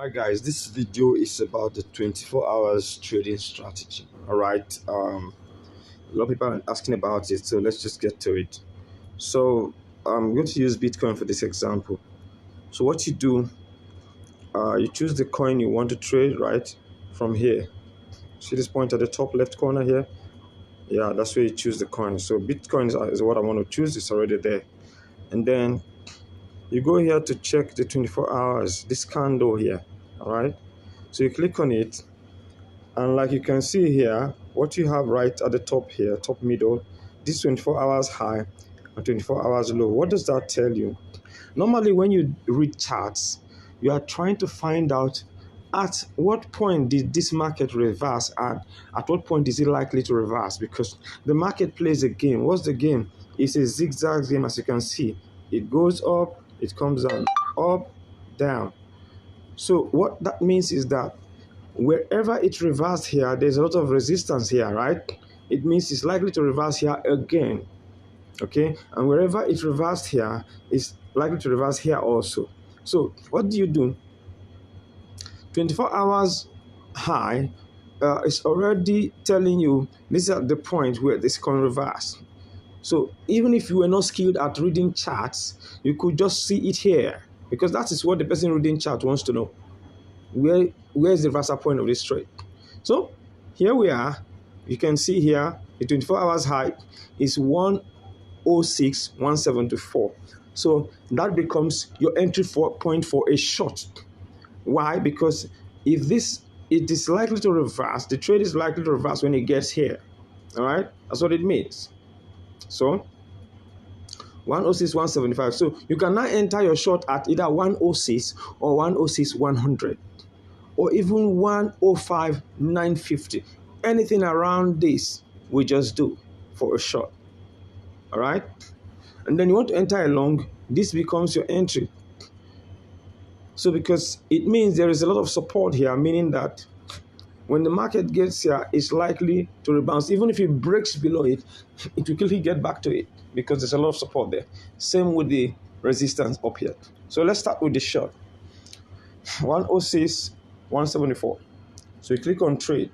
Right, guys, this video is about the 24 hours trading strategy. All right, a lot of people are asking about it, so let's just get to it. So I'm going to use Bitcoin for this example. So what you do, you choose the coin you want to trade right from here. See this point at the top left corner here? Yeah, that's where you choose the coin. So Bitcoin is what I want to choose. It's already there. And then you go here to check the 24 hours, this candle here. All right, so you click on it. And like you can see here, what you have right at the top here, top middle, this 24 hours high and 24 hours low. What does that tell you? Normally, when you read charts, you are trying to find out at what point did this market reverse and at what point is it likely to reverse, because the market plays a game. What's the game? It's a zigzag game, as you can see. It goes up, it comes down, up, down. So what that means is that wherever it reversed here, there's a lot of resistance here, right? It means it's likely to reverse here again, okay? And wherever it reversed here, it's likely to reverse here also. So what do you do? 24 hours high is already telling you this is at the point where this can reverse. So even if you were not skilled at reading charts, you could just see it here, because that is what the person reading chart wants to know. Where's the reversal point of this trade? So here we are. You can see here the 24 hours high is 106,174. So that becomes your entry point for a short. Why? Because if it is likely to reverse, the trade is likely to reverse when it gets here. All right, that's what it means. So 106,175. So you can now enter your short at either 106 or 106,100. Or even 105,950. Anything around this we just do for a short. All right, and then you want to enter a long, this becomes your entry. So because it means there is a lot of support here, meaning that when the market gets here, it's likely to rebound. Even if it breaks below it, it will quickly get back to it because there's a lot of support there. Same with the resistance up here. So let's start with the short. 106, 174. So you click on trade.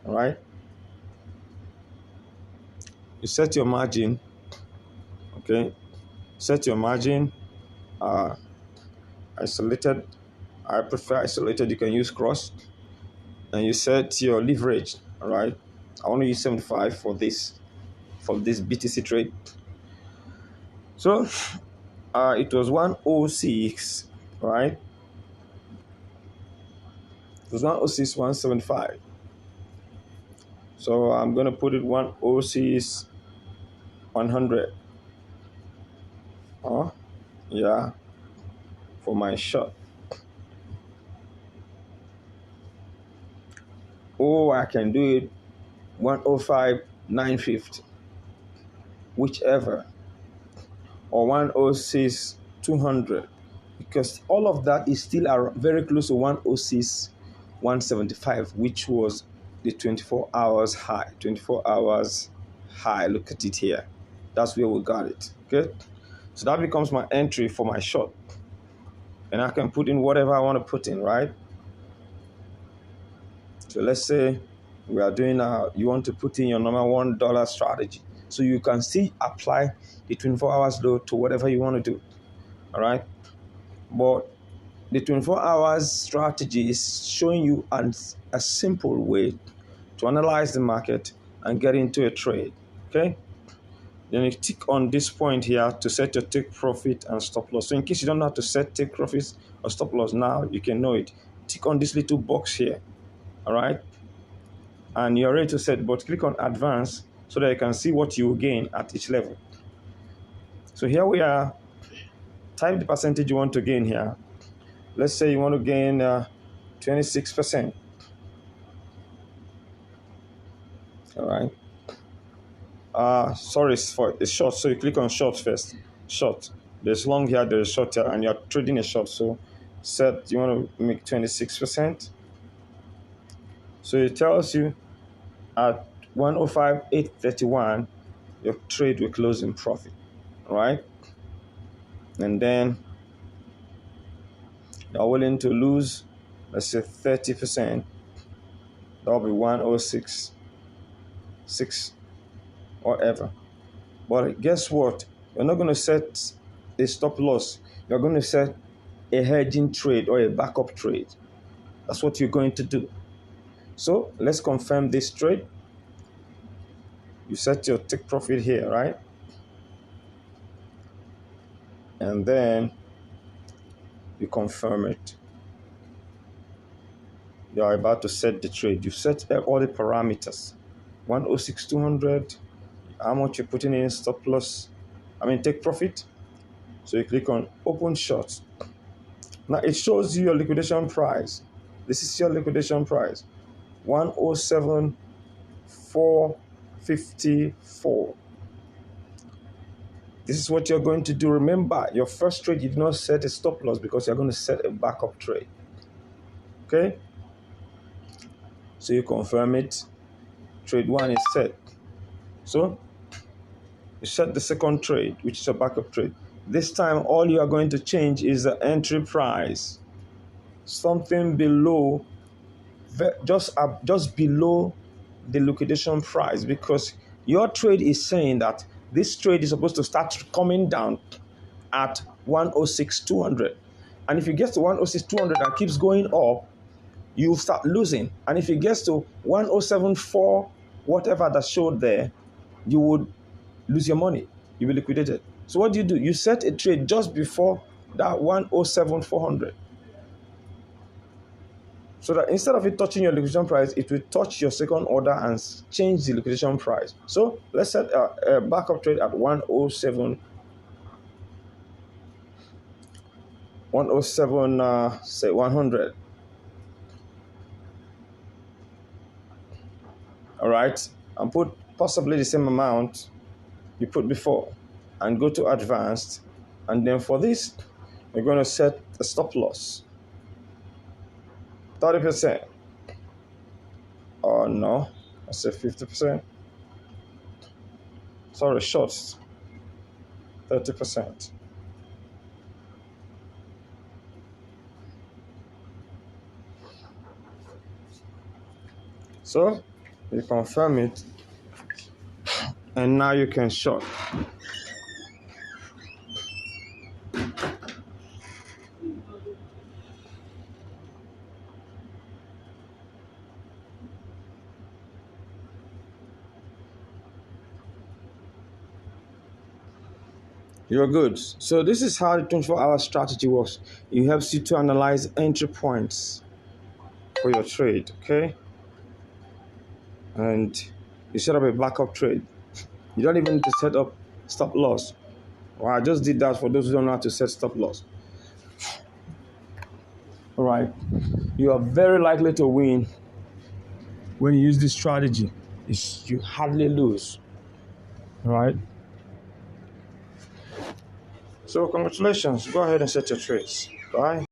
All right, you set your margin. Okay, set your margin. Isolated, I prefer isolated. You can use cross, and you set your leverage. All right, I want to use 75 for this BTC trade. So it was 106, right? It was 106, 175. So I'm going to put it 106, 100. Yeah, for my shot. Or I can do it 105,950, whichever, or 106,200, because all of that is still very close to 106,175, which was the 24 hours high. 24 hours high. Look at it here. That's where we got it. Okay, so that becomes my entry for my short, and I can put in whatever I want to put in, right? So let's say we are doing you want to put in your number $1 strategy. So you can still apply the 24 hours low to whatever you want to do. All right. But the 24 hours strategy is showing you a simple way to analyze the market and get into a trade. Okay. Then you tick on this point here to set your take profit and stop loss. So in case you don't know how to set take profits or stop loss now, you can know it. Tick on this little box here. All right, and you're ready to set, but click on advance so that you can see what you will gain at each level. So here we are. Type the percentage you want to gain here. Let's say you want to gain 26%. All right. Sorry, for the short. So you click on short first. Short. There's long here, there's short here, and you're trading a short. So set you want to make 26%. So it tells you at 105,831, your trade will close in profit, right? And then you're willing to lose let's say 30%, that'll be 106.6, whatever. But guess what? You're not going to set a stop loss. You're going to set a hedging trade or a backup trade. That's what you're going to do. So let's confirm this trade. You set your take profit here, right? And then you confirm it. You are about to set the trade. You set all the parameters. 106,200. How much you're putting in stop loss? Take profit. So you click on open short. Now it shows you your liquidation price. This is your liquidation price. 107,454. This is what you're going to do. Remember, your first trade, you did not set a stop loss because you're going to set a backup trade. Okay? So you confirm it. Trade 1 is set. So you set the second trade, which is a backup trade. This time, all you are going to change is the entry price. Something below, just below the liquidation price, because your trade is saying that this trade is supposed to start coming down at 106,200. And if it gets to 106,200 and keeps going up, you start losing. And if it gets to 107.4, whatever that showed there, you would lose your money. You'll be liquidated. So what do? You set a trade just before that 107,400. So that instead of it touching your liquidation price, it will touch your second order and change the liquidation price. So let's set a backup trade at 107, say 100. All right, and put possibly the same amount you put before, and go to advanced, and then for this, we're going to set a stop loss. 30%. Oh no, I said 50%. Sorry, shorts. 30%. So you confirm it, and now you can short. You're good. So this is how the 24-hour strategy works. It helps you to analyze entry points for your trade, okay? And you set up a backup trade. You don't even need to set up stop loss. Well, I just did that for those who don't know how to set stop loss. All right. You are very likely to win when you use this strategy. You hardly lose. All right. So congratulations. Go ahead and set your trades. Bye.